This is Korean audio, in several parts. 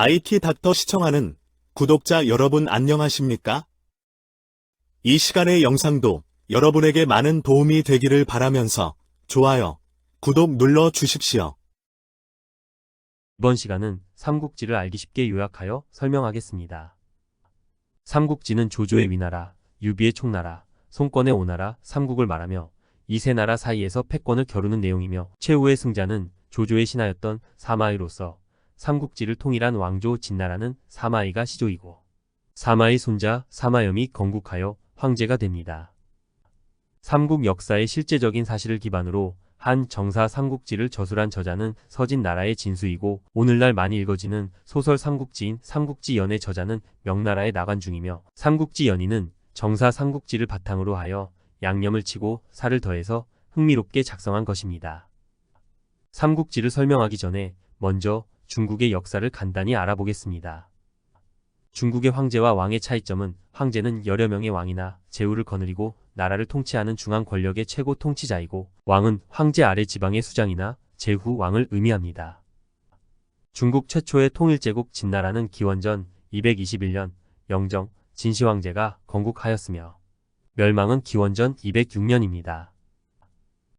IT 닥터 시청하는 구독자 여러분 안녕하십니까? 이 시간의 영상도 여러분에게 많은 도움이 되기를 바라면서 좋아요, 구독 눌러 주십시오. 이번 시간은 삼국지를 알기 쉽게 요약하여 설명하겠습니다. 삼국지는 조조의 위나라, 유비의 총나라, 송권의 오나라, 삼국을 말하며 이 세 나라 사이에서 패권을 겨루는 내용이며 최후의 승자는 조조의 신하였던 사마의로서 삼국지를 통일한 왕조 진나라는 사마의가 시조이고 사마의 손자 사마염이 건국하여 황제가 됩니다. 삼국 역사의 실제적인 사실을 기반으로 한 정사 삼국지를 저술한 저자는 서진나라의 진수이고 오늘날 많이 읽어지는 소설 삼국지인 삼국지연의 저자는 명나라의 나관중이며 삼국지연의는 정사 삼국지를 바탕으로 하여 양념을 치고 살을 더해서 흥미롭게 작성한 것입니다. 삼국지를 설명하기 전에 먼저 중국의 역사를 간단히 알아보겠습니다. 중국의 황제와 왕의 차이점은 황제는 여러 명의 왕이나 제후를 거느리고 나라를 통치하는 중앙 권력의 최고 통치자이고 왕은 황제 아래 지방의 수장이나 제후 왕을 의미합니다. 중국 최초의 통일제국 진나라는 기원전 221년 영정 진시황제가 건국하였으며 멸망은 기원전 206년입니다.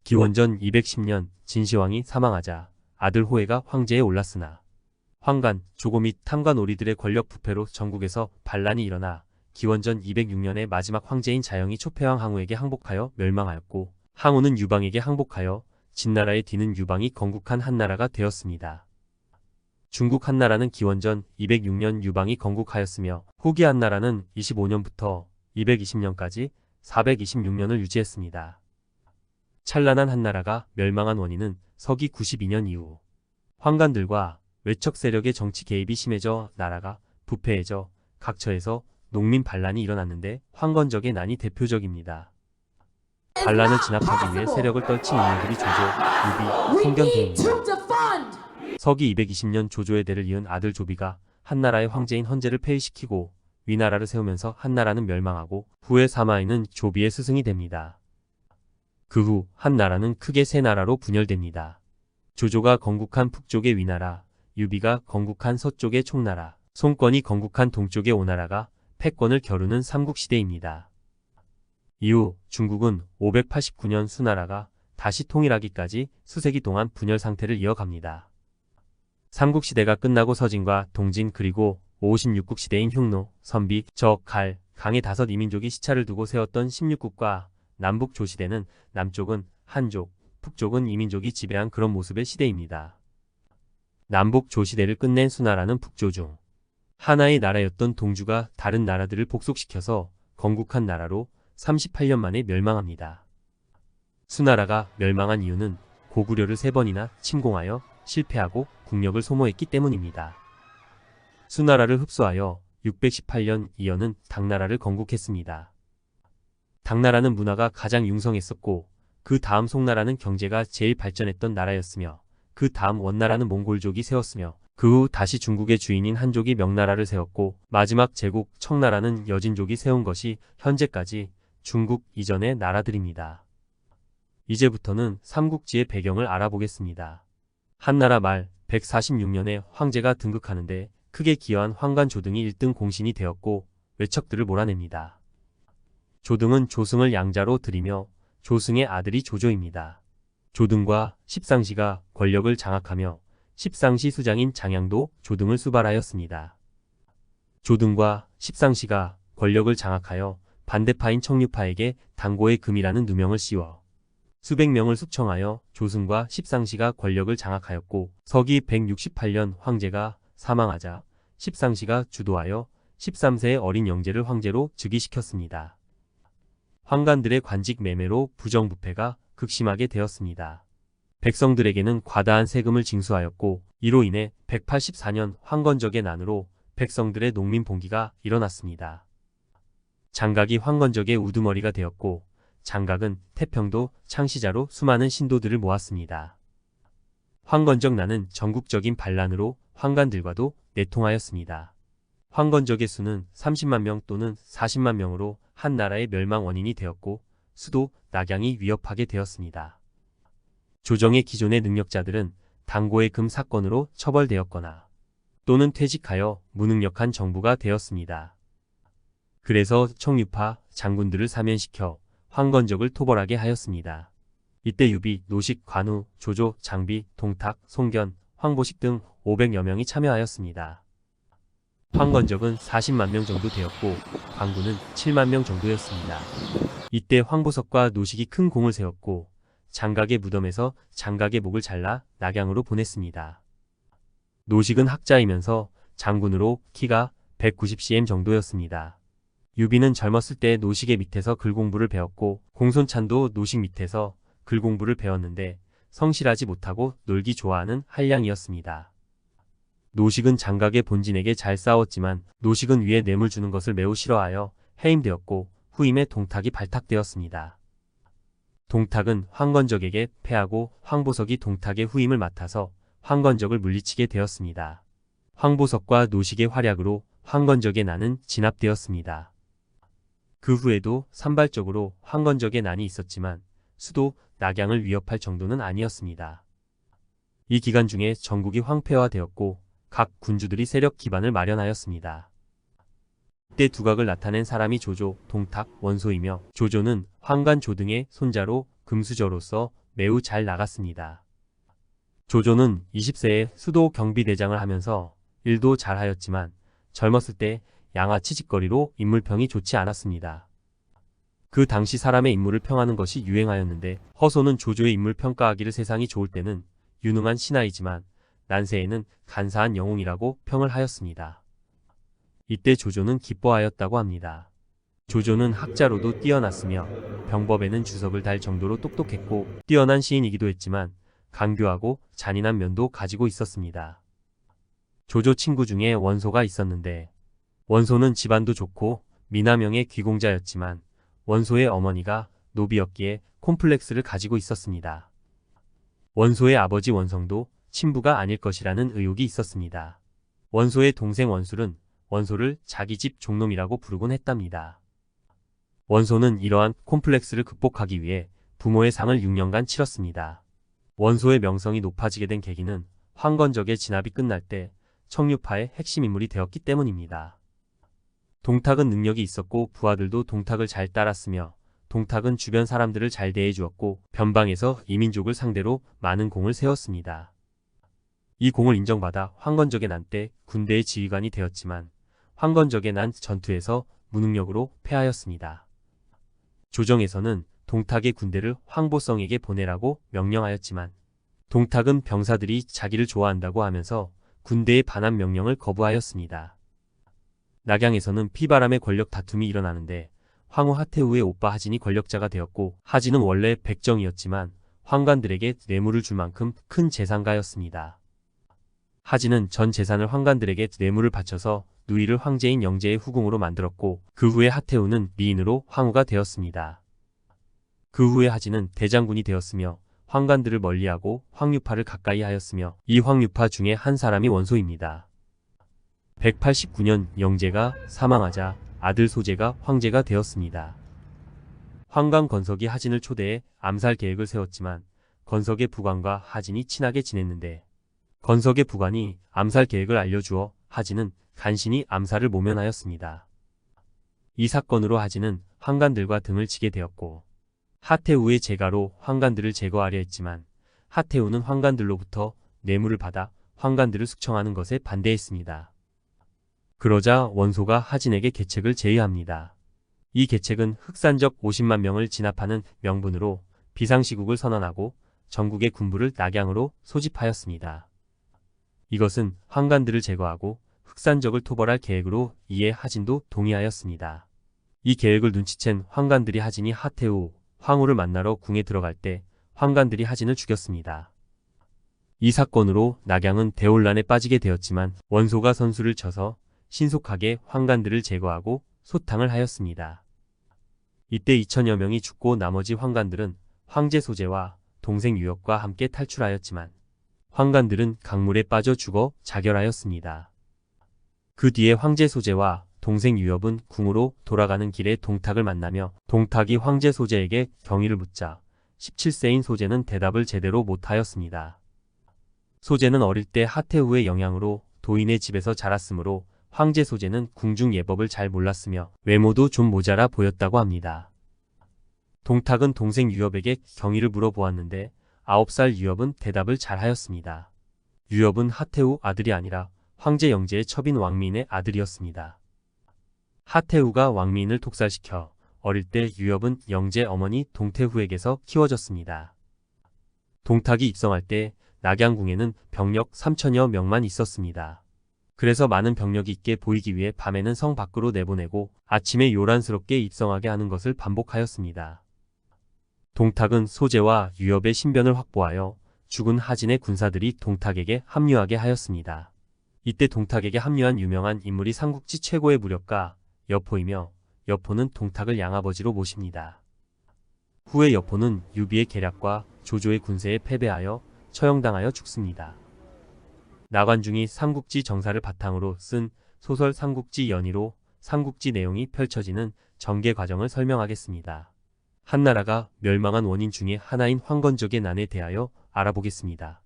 기원전 210년 진시황이 사망하자 아들 호해가 황제에 올랐으나 황간, 조고 및 탐관오리들의 권력 부패로 전국에서 반란이 일어나 기원전 206년에 마지막 황제인 자영이 초패왕 항우에게 항복하여 멸망하였고 항우는 유방에게 항복하여 진나라의 뒤는 유방이 건국한 한나라가 되었습니다. 중국 한나라는 기원전 206년 유방이 건국하였으며 후기 한나라는 25년부터 220년까지 426년을 유지했습니다. 찬란한 한나라가 멸망한 원인은 서기 92년 이후 황간들과 외척 세력의 정치 개입이 심해져 나라가 부패해져 각처에서 농민 반란이 일어났는데 황건적의 난이 대표적입니다. 반란을 진압하기 위해 세력을 떨친 인물들이 조조, 유비, 송견 등입니다. 서기 220년 조조의 대를 이은 아들 조비가 한나라의 황제인 헌제를 폐위시키고 위나라를 세우면서 한나라는 멸망하고 후에 사마의는 조비의 스승이 됩니다. 그 후 한나라는 크게 세 나라로 분열됩니다. 조조가 건국한 북쪽의 위나라, 유비가 건국한 서쪽의 총나라, 송권이 건국한 동쪽의 오나라가 패권을 겨루는 삼국시대입니다. 이후 중국은 589년 수나라가 다시 통일하기까지 수세기 동안 분열 상태를 이어갑니다. 삼국시대가 끝나고 서진과 동진 그리고 56국 시대인 흉노, 선비, 저, 갈, 강의 5이민족이 시차를 두고 세웠던 16국과 남북 조시대는 남쪽은 한족, 북쪽은 이민족이 지배한 그런 모습의 시대입니다. 남북 조시대를 끝낸 수나라는 북조 중 하나의 나라였던 동주가 다른 나라들을 복속시켜서 건국한 나라로 38년 만에 멸망합니다. 수나라가 멸망한 이유는 고구려를 3번이나 침공하여 실패하고 국력을 소모했기 때문입니다. 수나라를 흡수하여 618년 이어는 당나라를 건국했습니다. 당나라는 문화가 가장 융성했었고 그 다음 송나라는 경제가 제일 발전했던 나라였으며 그 다음 원나라는 몽골족이 세웠으며 그 후 다시 중국의 주인인 한족이 명나라를 세웠고 마지막 제국 청나라는 여진족이 세운 것이 현재까지 중국 이전의 나라들입니다. 이제부터는 삼국지의 배경을 알아보겠습니다. 한나라 말 146년에 황제가 등극하는데 크게 기여한 황간 조등이 1등 공신이 되었고 외척들을 몰아냅니다. 조등은 조승을 양자로 들이며 조승의 아들이 조조입니다. 조등과 십상시가 권력을 장악하며 십상시 수장인 장양도 조등을 수발하였습니다. 조등과 십상시가 권력을 장악하여 반대파인 청류파에게 당고의 금이라는 누명을 씌워 수백 명을 숙청하여 조승과 십상시가 권력을 장악하였고 서기 168년 황제가 사망하자 십상시가 주도하여 13세의 어린 영제를 황제로 즉위시켰습니다. 황간들의 관직 매매로 부정부패가 극심하게 되었습니다. 백성들에게는 과다한 세금을 징수하였고 이로 인해 184년 황건적의 난으로 백성들의 농민 봉기가 일어났습니다. 장각이 황건적의 우두머리가 되었고 장각은 태평도 창시자로 수많은 신도들을 모았습니다. 황건적 난은 전국적인 반란으로 황간들과도 내통하였습니다. 황건적의 수는 30만 명 또는 40만 명으로 한 나라의 멸망 원인이 되었고 수도 낙양이 위협하게 되었습니다. 조정의 기존의 능력자들은 당고의 금 사건으로 처벌되었거나 또는 퇴직하여 무능력한 정부가 되었습니다. 그래서 청유파 장군들을 사면시켜 황건적을 토벌하게 하였습니다. 이때 유비, 노식, 관우, 조조, 장비, 동탁, 송견, 황보식 등 500여 명이 참여하였습니다. 황건적은 40만 명 정도 되었고 관군은 7만 명 정도였습니다. 이때 황보석과 노식이 큰 공을 세웠고 장각의 무덤에서 장각의 목을 잘라 낙양으로 보냈습니다. 노식은 학자이면서 장군으로 키가 190cm 정도였습니다. 유비는 젊었을 때 노식의 밑에서 글 공부를 배웠고 공손찬도 노식 밑에서 글 공부를 배웠는데 성실하지 못하고 놀기 좋아하는 한량이었습니다. 노식은 장각의 본진에게 잘 싸웠지만 노식은 위에 뇌물 주는 것을 매우 싫어하여 해임되었고 후임에 동탁이 발탁되었습니다. 동탁은 황건적에게 패하고 황보석이 동탁의 후임을 맡아서 황건적을 물리치게 되었습니다. 황보석과 노식의 활약으로 황건적의 난은 진압되었습니다. 그 후에도 산발적으로 황건적의 난이 있었지만 수도 낙양을 위협할 정도는 아니었습니다. 이 기간 중에 전국이 황폐화되었고 각 군주들이 세력 기반을 마련하였습니다. 이때 두각을 나타낸 사람이 조조, 동탁, 원소이며 조조는 황관 조등의 손자로 금수저로서 매우 잘 나갔습니다. 조조는 20세에 수도 경비대장을 하면서 일도 잘하였지만 젊었을 때 양아치 짓거리로 인물평이 좋지 않았습니다. 그 당시 사람의 인물을 평하는 것이 유행하였는데 허소는 조조의 인물 평가하기를 세상이 좋을 때는 유능한 신하이지만 난세에는 간사한 영웅이라고 평을 하였습니다. 이때 조조는 기뻐하였다고 합니다. 조조는 학자로도 뛰어났으며 병법에는 주석을 달 정도로 똑똑했고 뛰어난 시인이기도 했지만 간교하고 잔인한 면도 가지고 있었습니다. 조조 친구 중에 원소가 있었는데 원소는 집안도 좋고 미남형의 귀공자였지만 원소의 어머니가 노비였기에 콤플렉스를 가지고 있었습니다. 원소의 아버지 원성도 친부가 아닐 것이라는 의혹이 있었습니다. 원소의 동생 원술은 원소를 자기 집 종놈이라고 부르곤 했답니다. 원소는 이러한 콤플렉스를 극복하기 위해 부모의 상을 6년간 치렀습니다. 원소의 명성이 높아지게 된 계기는 황건적의 진압이 끝날 때 청유파의 핵심 인물이 되었기 때문입니다. 동탁은 능력이 있었고 부하들도 동탁을 잘 따랐으며 동탁은 주변 사람들을 잘 대해주었고 변방에서 이민족을 상대로 많은 공을 세웠습니다. 이 공을 인정받아 황건적의 난 때 군대의 지휘관이 되었지만 황건적의 난 전투에서 무능력으로 패하였습니다. 조정에서는 동탁의 군대를 황보성에게 보내라고 명령하였지만 동탁은 병사들이 자기를 좋아한다고 하면서 군대의 반환 명령을 거부하였습니다. 낙양에서는 피바람의 권력 다툼이 일어나는데 황후 하태우의 오빠 하진이 권력자가 되었고 하진은 원래 백정이었지만 황관들에게 뇌물을 줄 만큼 큰 재산가였습니다. 하진은 전 재산을 황관들에게 뇌물을 바쳐서 누이를 황제인 영제의 후궁으로 만들었고 그 후에 하태우는 미인으로 황후가 되었습니다. 그 후에 하진은 대장군이 되었으며 황관들을 멀리하고 황유파를 가까이 하였으며 이 황유파 중에 한 사람이 원소입니다. 189년 영제가 사망하자 아들 소제가 황제가 되었습니다. 황관 건석이 하진을 초대해 암살 계획을 세웠지만 건석의 부관과 하진이 친하게 지냈는데 건석의 부관이 암살 계획을 알려주어 하진은 간신히 암살을 모면하였습니다. 이 사건으로 하진은 황관들과 등을 치게 되었고 하태우의 재가로 황관들을 제거하려 했지만 하태우는 황관들로부터 뇌물을 받아 황관들을 숙청하는 것에 반대했습니다. 그러자 원소가 하진에게 계책을 제의합니다. 이 계책은 흑산적 50만 명을 진압하는 명분으로 비상시국을 선언하고 전국의 군부를 낙양으로 소집하였습니다. 이것은 황관들을 제거하고 흑산적을 토벌할 계획으로 이에 하진도 동의하였습니다. 이 계획을 눈치챈 황관들이 하진이 하태우, 황후를 만나러 궁에 들어갈 때 황관들이 하진을 죽였습니다. 이 사건으로 낙양은 대혼란에 빠지게 되었지만 원소가 선수를 쳐서 신속하게 황관들을 제거하고 소탕을 하였습니다. 이때 2000여 명이 죽고 나머지 황관들은 황제 소제와 동생 유역과 함께 탈출하였지만 황관들은 강물에 빠져 죽어 자결하였습니다. 그 뒤에 황제 소제와 동생 유엽은 궁으로 돌아가는 길에 동탁을 만나며 동탁이 황제 소제에게 경위를 묻자 17세인 소제는 대답을 제대로 못하였습니다. 소제는 어릴 때 하태우의 영향으로 도인의 집에서 자랐으므로 황제 소재는 궁중 예법을 잘 몰랐으며 외모도 좀 모자라 보였다고 합니다. 동탁은 동생 유엽에게 경위를 물어보았는데 9살 유엽은 대답을 잘하였습니다. 유엽은 하태우 아들이 아니라 황제 영제의 첩인 왕민의 아들이었습니다. 하태우가 왕민을 독살시켜 어릴 때 유엽은 영제 어머니 동태후에게서 키워졌습니다. 동탁이 입성할 때 낙양궁에는 병력 3천여 명만 있었습니다. 그래서 많은 병력이 있게 보이기 위해 밤에는 성 밖으로 내보내고 아침에 요란스럽게 입성하게 하는 것을 반복하였습니다. 동탁은 소재와 유엽의 신변을 확보하여 죽은 하진의 군사들이 동탁에게 합류하게 하였습니다. 이때 동탁에게 합류한 유명한 인물이 삼국지 최고의 무력가 여포이며 여포는 동탁을 양아버지로 모십니다. 후에 여포는 유비의 계략과 조조의 군세에 패배하여 처형당하여 죽습니다. 나관중이 삼국지 정사를 바탕으로 쓴 소설 삼국지 연의로 삼국지 내용이 펼쳐지는 전개 과정을 설명하겠습니다. 한나라가 멸망한 원인 중에 하나인 황건적의 난에 대하여 알아보겠습니다.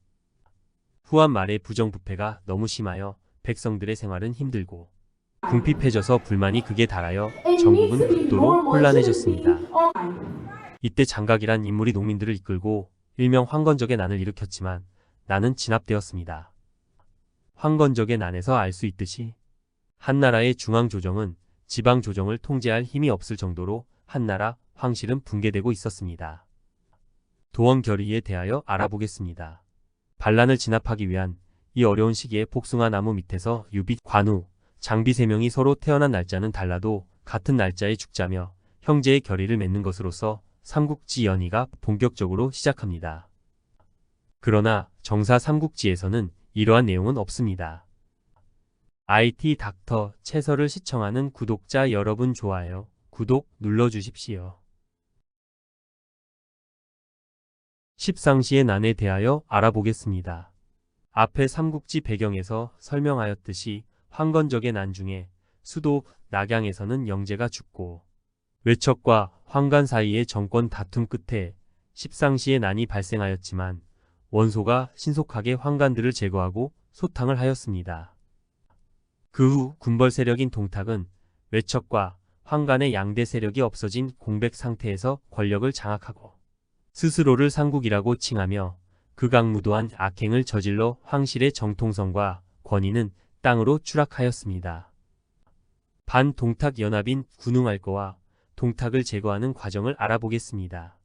후한 말에 부정부패가 너무 심하여 백성들의 생활은 힘들고 궁핍해져서 불만이 극에 달하여 전국은 극도로 혼란해졌습니다. 이때 장각이란 인물이 농민들을 이끌고 일명 황건적의 난을 일으켰지만 난은 진압되었습니다. 황건적의 난에서 알 수 있듯이 한나라의 중앙조정은 지방조정을 통제할 힘이 없을 정도로 한나라 황실은 붕괴되고 있었습니다. 도원결의에 대하여 알아보겠습니다. 반란을 진압하기 위한 이 어려운 시기에 복숭아 나무 밑에서 유비, 관우, 장비 3명이 서로 태어난 날짜는 달라도 같은 날짜에 죽자며 형제의 결의를 맺는 것으로서 삼국지 연의가 본격적으로 시작합니다. 그러나 정사 삼국지에서는 이러한 내용은 없습니다. IT 닥터 채설을 시청하는 구독자 여러분 좋아요, 구독 눌러주십시오. 십상시의 난에 대하여 알아보겠습니다. 앞에 삼국지 배경에서 설명하였듯이 황건적의 난 중에 수도 낙양에서는 영제가 죽고 외척과 황간 사이의 정권 다툼 끝에 십상시의 난이 발생하였지만 원소가 신속하게 황간들을 제거하고 소탕을 하였습니다. 그 후 군벌 세력인 동탁은 외척과 황간의 양대 세력이 없어진 공백 상태에서 권력을 장악하고 스스로를 상국이라고 칭하며 극악무도한 악행을 저질러 황실의 정통성과 권위는 땅으로 추락하였습니다. 반동탁 연합인 군웅할거와 동탁을 제거하는 과정을 알아보겠습니다.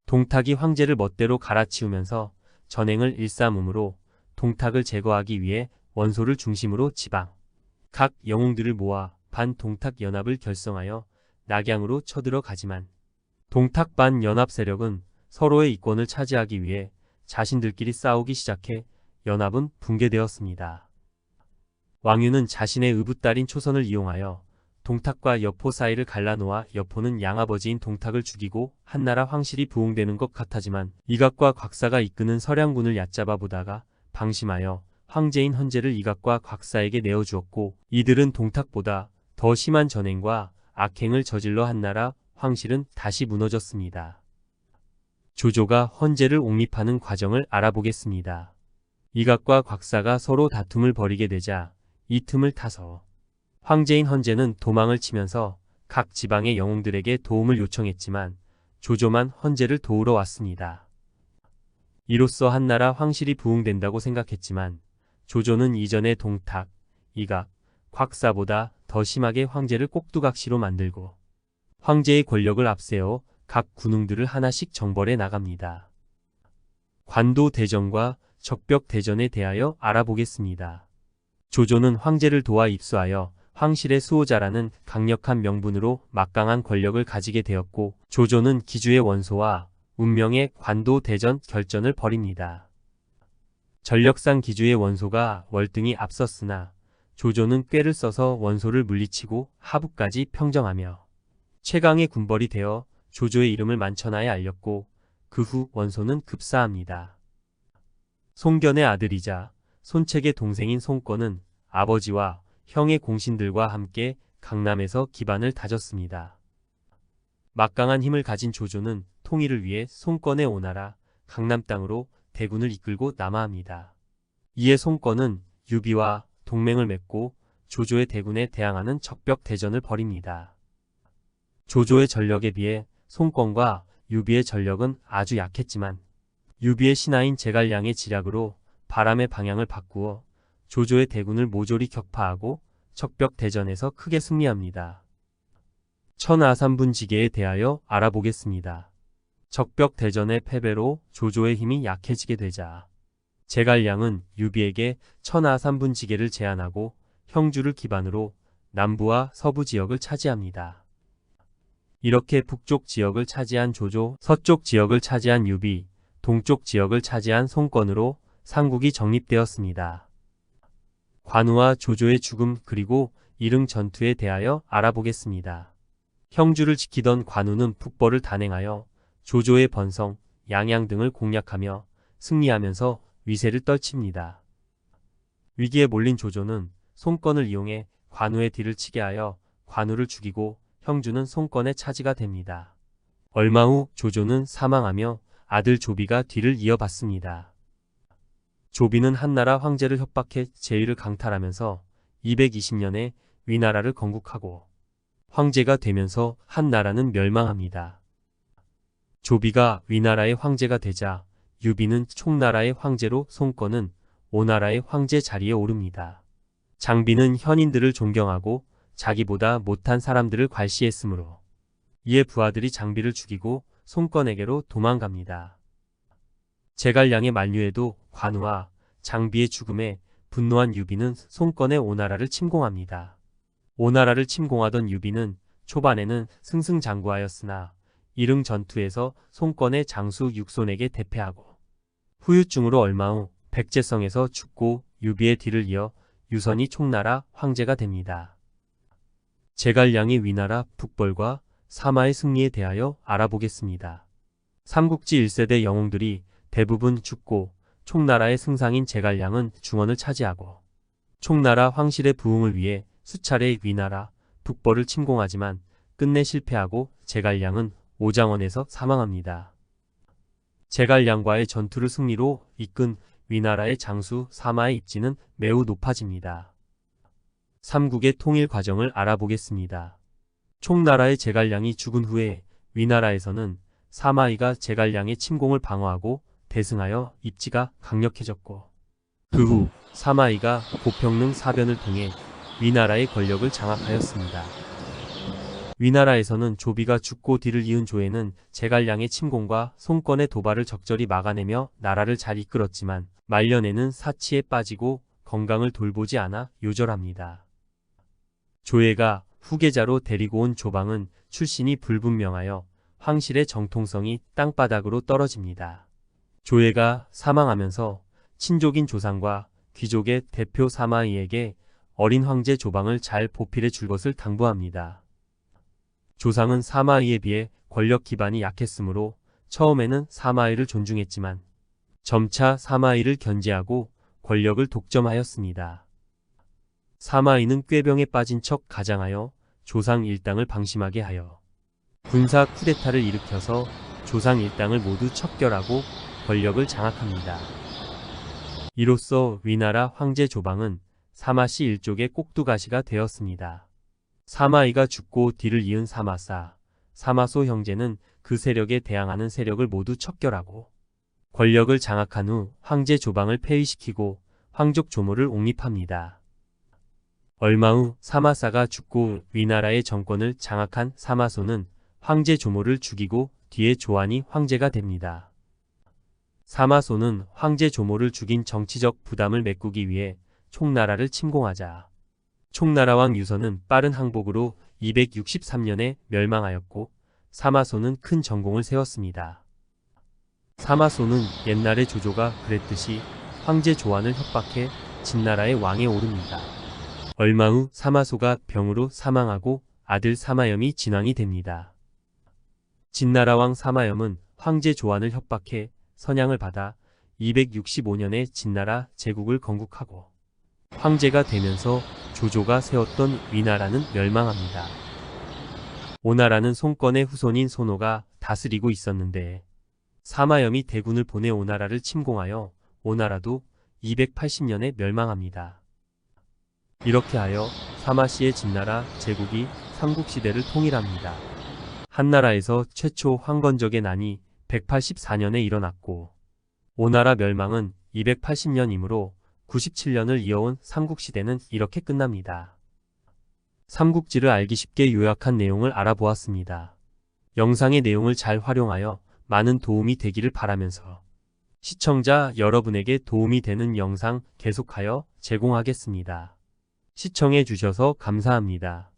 동탁이 황제를 멋대로 갈아치우면서 전행을 일삼으므로 동탁을 제거하기 위해 원소를 중심으로 지방, 각 영웅들을 모아 반동탁 연합을 결성하여 낙양으로 쳐들어가지만 동탁 반연합 세력은 서로의 이권을 차지하기 위해 자신들끼리 싸우기 시작해 연합은 붕괴되었습니다. 왕유는 자신의 의붓딸인 초선을 이용하여 동탁과 여포 사이를 갈라놓아 여포는 양아버지인 동탁을 죽이고 한나라 황실이 부흥되는 것 같아지만 이각과 곽사가 이끄는 서량군을 얕잡아 보다가 방심하여 황제인 헌제를 이각과 곽사에게 내어주었고 이들은 동탁보다 더 심한 전행과 악행을 저질러 한나라 황실은 다시 무너졌습니다. 조조가 헌제를 옹립하는 과정을 알아보겠습니다. 이각과 곽사가 서로 다툼을 벌이게 되자 이 틈을 타서 황제인 헌제는 도망을 치면서 각 지방의 영웅들에게 도움을 요청했지만 조조만 헌제를 도우러 왔습니다. 이로써 한나라 황실이 부흥된다고 생각했지만 조조는 이전의 동탁, 이각, 곽사보다 더 심하게 황제를 꼭두각시로 만들고 황제의 권력을 앞세워 각 군웅들을 하나씩 정벌해 나갑니다. 관도 대전과 적벽 대전에 대하여 알아보겠습니다. 조조는 황제를 도와 입수하여 황실의 수호자라는 강력한 명분으로 막강한 권력을 가지게 되었고 조조는 기주의 원소와 운명의 관도 대전 결전을 벌입니다. 전력상 기주의 원소가 월등히 앞섰으나 조조는 꾀를 써서 원소를 물리치고 하부까지 평정하며 최강의 군벌이 되어 조조의 이름을 만천하에 알렸고 그 후 원소는 급사합니다. 송견의 아들이자 손책의 동생인 송권은 아버지와 형의 공신들과 함께 강남에서 기반을 다졌습니다. 막강한 힘을 가진 조조는 통일을 위해 송권의 오나라 강남 땅으로 대군을 이끌고 남하합니다. 이에 송권은 유비와 동맹을 맺고 조조의 대군에 대항하는 적벽 대전을 벌입니다. 조조의 전력에 비해 송권과 유비의 전력은 아주 약했지만 유비의 신하인 제갈량의 지략으로 바람의 방향을 바꾸어 조조의 대군을 모조리 격파하고 적벽 대전에서 크게 승리합니다. 천하삼분지계에 대하여 알아보겠습니다. 적벽 대전의 패배로 조조의 힘이 약해지게 되자 제갈량은 유비에게 천하삼분지계를 제안하고 형주를 기반으로 남부와 서부 지역을 차지합니다. 이렇게 북쪽 지역을 차지한 조조, 서쪽 지역을 차지한 유비, 동쪽 지역을 차지한 송권으로 삼국이 정립되었습니다. 관우와 조조의 죽음 그리고 이릉 전투에 대하여 알아보겠습니다. 형주를 지키던 관우는 북벌을 단행하여 조조의 번성, 양양 등을 공략하며 승리하면서 위세를 떨칩니다. 위기에 몰린 조조는 송권을 이용해 관우의 뒤를 치게 하여 관우를 죽이고 형주는 송권의 차지가 됩니다. 얼마 후 조조는 사망하며 아들 조비가 뒤를 이어받습니다. 조비는 한나라 황제를 협박해 제위를 강탈하면서 220년에 위나라를 건국하고 황제가 되면서 한나라는 멸망합니다. 조비가 위나라의 황제가 되자 유비는 총나라의 황제로 송권은 오나라의 황제 자리에 오릅니다. 장비는 현인들을 존경하고 자기보다 못한 사람들을 괄시했으므로 이에 부하들이 장비를 죽이고 송권에게로 도망갑니다. 제갈량의 만류에도 관우와 장비의 죽음에 분노한 유비는 송권의 오나라를 침공합니다. 오나라를 침공하던 유비는 초반에는 승승장구하였으나 이릉 전투에서 송권의 장수 육손에게 대패하고 후유증으로 얼마 후 백제성에서 죽고 유비의 뒤를 이어 유선이 총나라 황제가 됩니다. 제갈량의 위나라 북벌과 사마의 승리에 대하여 알아보겠습니다. 삼국지 1세대 영웅들이 대부분 죽고 총나라의 승상인 제갈량은 중원을 차지하고 총나라 황실의 부흥을 위해 수차례 위나라 북벌을 침공하지만 끝내 실패하고 제갈량은 오장원에서 사망합니다. 제갈량과의 전투를 승리로 이끈 위나라의 장수 사마의 입지는 매우 높아집니다. 삼국의 통일 과정을 알아보겠습니다. 총나라의 제갈량이 죽은 후에 위나라에서는 사마이가 제갈량의 침공을 방어하고 대승하여 입지가 강력해졌고 그 후 사마이가 고평릉 사변을 통해 위나라의 권력을 장악하였습니다. 위나라에서는 조비가 죽고 뒤를 이은 조에는 제갈량의 침공과 송권의 도발을 적절히 막아내며 나라를 잘 이끌었지만 말년에는 사치에 빠지고 건강을 돌보지 않아 요절합니다. 조예가 후계자로 데리고 온 조방은 출신이 불분명하여 황실의 정통성이 땅바닥으로 떨어집니다. 조예가 사망하면서 친족인 조상과 귀족의 대표 사마이에게 어린 황제 조방을 잘 보필해 줄 것을 당부합니다. 조상은 사마이에 비해 권력 기반이 약했으므로 처음에는 사마이를 존중했지만 점차 사마이를 견제하고 권력을 독점하였습니다. 사마이는 꾀병에 빠진 척 가장하여 조상 일당을 방심하게 하여 군사 쿠데타를 일으켜서 조상 일당을 모두 척결하고 권력을 장악합니다. 이로써 위나라 황제 조방은 사마씨 일족의 꼭두가시가 되었습니다. 사마이가 죽고 뒤를 이은 사마사, 사마소 형제는 그 세력에 대항하는 세력을 모두 척결하고 권력을 장악한 후 황제 조방을 폐위시키고 황족 조모를 옹립합니다. 얼마 후 사마사가 죽고 위나라의 정권을 장악한 사마소는 황제 조모를 죽이고 뒤에 조안이 황제가 됩니다. 사마소는 황제 조모를 죽인 정치적 부담을 메꾸기 위해 총나라를 침공하자 총나라 왕 유선은 빠른 항복으로 263년에 멸망하였고 사마소는 큰 전공을 세웠습니다. 사마소는 옛날에 조조가 그랬듯이 황제 조안을 협박해 진나라의 왕에 오릅니다. 얼마 후 사마소가 병으로 사망하고 아들 사마염이 진왕이 됩니다. 진나라 왕 사마염은 황제 조안을 협박해 선양을 받아 265년에 진나라 제국을 건국하고 황제가 되면서 조조가 세웠던 위나라는 멸망합니다. 오나라는 송권의 후손인 손호가 다스리고 있었는데 사마염이 대군을 보내 오나라를 침공하여 오나라도 280년에 멸망합니다. 이렇게 하여 사마시의 진나라 제국이 삼국시대를 통일합니다. 한나라에서 최초 황건적의 난이 184년에 일어났고 오나라 멸망은 280년이므로 97년을 이어온 삼국시대는 이렇게 끝납니다. 삼국지를 알기 쉽게 요약한 내용을 알아보았습니다. 영상의 내용을 잘 활용하여 많은 도움이 되기를 바라면서 시청자 여러분에게 도움이 되는 영상 계속하여 제공하겠습니다. 시청해 주셔서 감사합니다.